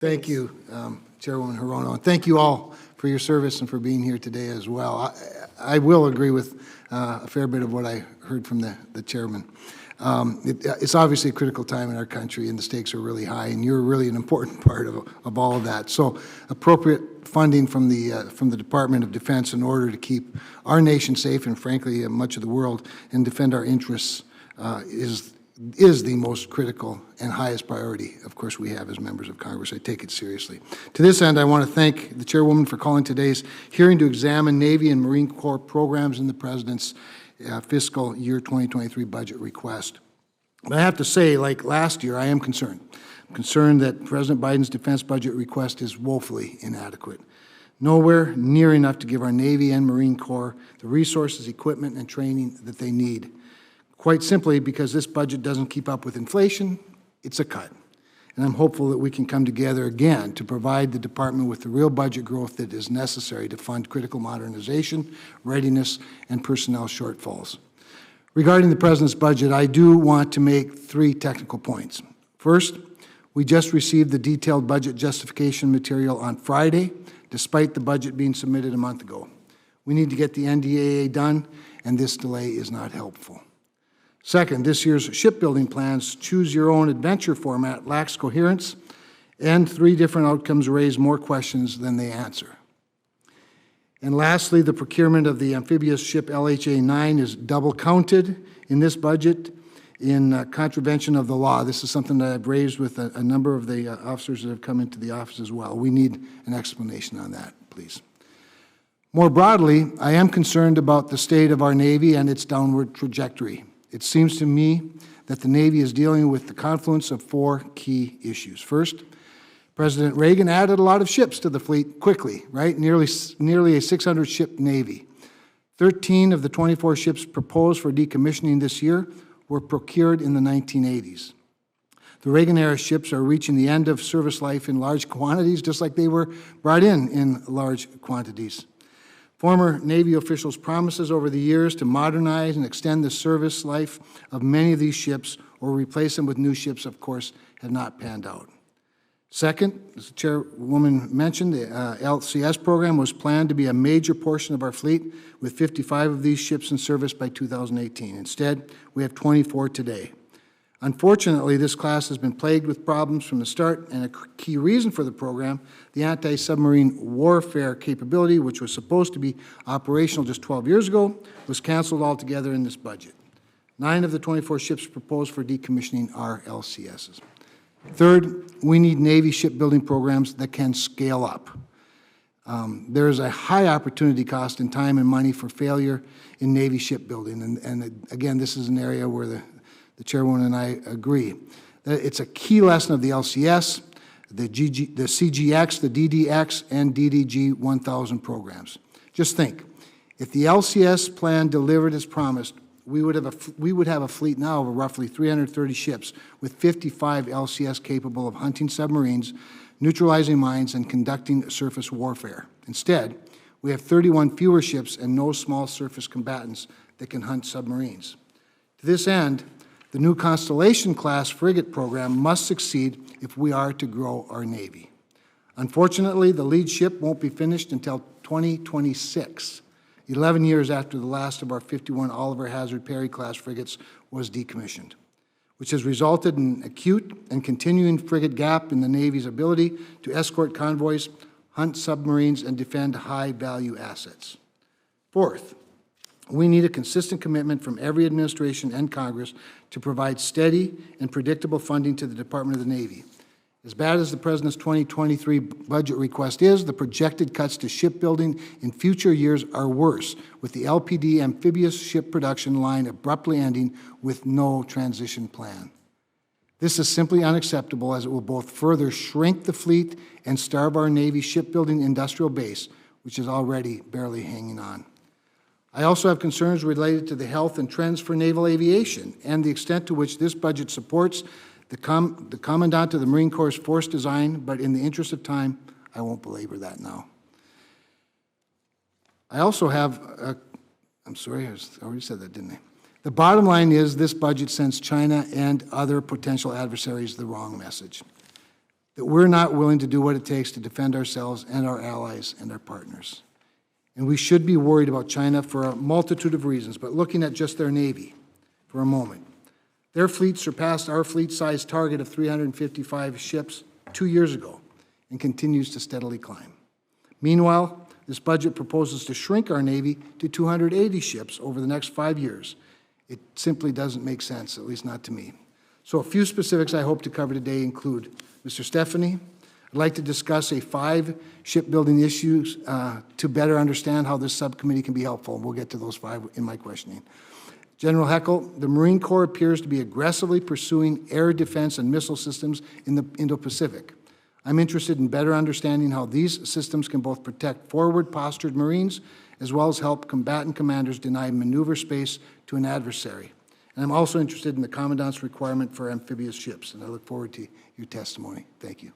Thank you, Chairwoman Hirono, and thank you all for your service and for being here today as well. I will agree with a fair bit of what I heard from the chairman. It's obviously a critical time in our country, and the stakes are really high, and you're really an important part of all of that. So appropriate funding from the Department of Defense in order to keep our nation safe and, frankly, much of the world, and defend our interests is the most critical and highest priority, of course, we have as members of Congress. I take it seriously. To this end, I want to thank the Chairwoman for calling today's hearing to examine Navy and Marine Corps programs in the President's fiscal year 2023 budget request. But I have to say, like last year, I am concerned. I'm concerned that President Biden's defense budget request is woefully inadequate. Nowhere near enough to give our Navy and Marine Corps the resources, equipment, and training that they need. Quite simply because this budget doesn't keep up with inflation, it's a cut. And I'm hopeful that we can come together again to provide the Department with the real budget growth that is necessary to fund critical modernization, readiness, and personnel shortfalls. Regarding the President's budget, I do want to make 3 technical points. First, we just received the detailed budget justification material on Friday, despite the budget being submitted a month ago. We need to get the NDAA done, and this delay is not helpful. Second, this year's shipbuilding plan's choose-your-own-adventure format lacks coherence, and 3 different outcomes raise more questions than they answer. And lastly, the procurement of the amphibious ship LHA-9 is double-counted in this budget in contravention of the law. This is something that I've raised with a number of the officers that have come into the office as well. We need an explanation on that, please. More broadly, I am concerned about the state of our Navy and its downward trajectory. It seems to me that the Navy is dealing with the confluence of 4 key issues. First, President Reagan added a lot of ships to the fleet quickly, right? Nearly a 600-ship Navy. 13 of the 24 ships proposed for decommissioning this year were procured in the 1980s. The Reagan-era ships are reaching the end of service life in large quantities, just like they were brought in large quantities. Former Navy officials' promises over the years to modernize and extend the service life of many of these ships or replace them with new ships, of course, have not panned out. Second, as the Chairwoman mentioned, the LCS program was planned to be a major portion of our fleet, with 55 of these ships in service by 2018. Instead, we have 24 today. Unfortunately, this class has been plagued with problems from the start, and a key reason for the program, the anti-submarine warfare capability, which was supposed to be operational just 12 years ago, was canceled altogether in this budget. 9 of the 24 ships proposed for decommissioning are LCSs. Third, we need Navy shipbuilding programs that can scale up. There is a high opportunity cost in time and money for failure in Navy shipbuilding, and again, this is an area where the Chairwoman and I agree. It's a key lesson of the LCS, the CGX, the DDX, and DDG 1000 programs. Just think, if the LCS plan delivered as promised, we would have a fleet now of roughly 330 ships with 55 LCS capable of hunting submarines, neutralizing mines, and conducting surface warfare. Instead, we have 31 fewer ships and no small surface combatants that can hunt submarines. To this end, the new Constellation-class frigate program must succeed if we are to grow our Navy. Unfortunately, the lead ship won't be finished until 2026, 11 years after the last of our 51 Oliver Hazard Perry-class frigates was decommissioned, which has resulted in acute and continuing frigate gap in the Navy's ability to escort convoys, hunt submarines, and defend high-value assets. Fourth, we need a consistent commitment from every administration and Congress to provide steady and predictable funding to the Department of the Navy. As bad as the President's 2023 budget request is, the projected cuts to shipbuilding in future years are worse, with the LPD amphibious ship production line abruptly ending with no transition plan. This is simply unacceptable, as it will both further shrink the fleet and starve our Navy shipbuilding industrial base, which is already barely hanging on. I also have concerns related to the health and trends for naval aviation and the extent to which this budget supports the Commandant of the Marine Corps' force design, but in the interest of time, I won't belabor that now. I also have, I'm sorry, I already said that, didn't I? The bottom line is this budget sends China and other potential adversaries the wrong message. that we're not willing to do what it takes to defend ourselves and our allies and our partners. And we should be worried about China for a multitude of reasons, but looking at just their Navy for a moment. Their fleet surpassed our fleet size target of 355 ships 2 years ago and continues to steadily climb. Meanwhile, this budget proposes to shrink our Navy to 280 ships over the next 5 years. It simply doesn't make sense, at least not to me. So a few specifics I hope to cover today include, Mr. Stephanie, I'd like to discuss 5 shipbuilding issues to better understand how this subcommittee can be helpful, and we'll get to those 5 in my questioning. General Heckel, the Marine Corps appears to be aggressively pursuing air defense and missile systems in the Indo-Pacific. I'm interested in better understanding how these systems can both protect forward-postured Marines as well as help combatant commanders deny maneuver space to an adversary. And I'm also interested in the Commandant's requirement for amphibious ships, and I look forward to your testimony. Thank you.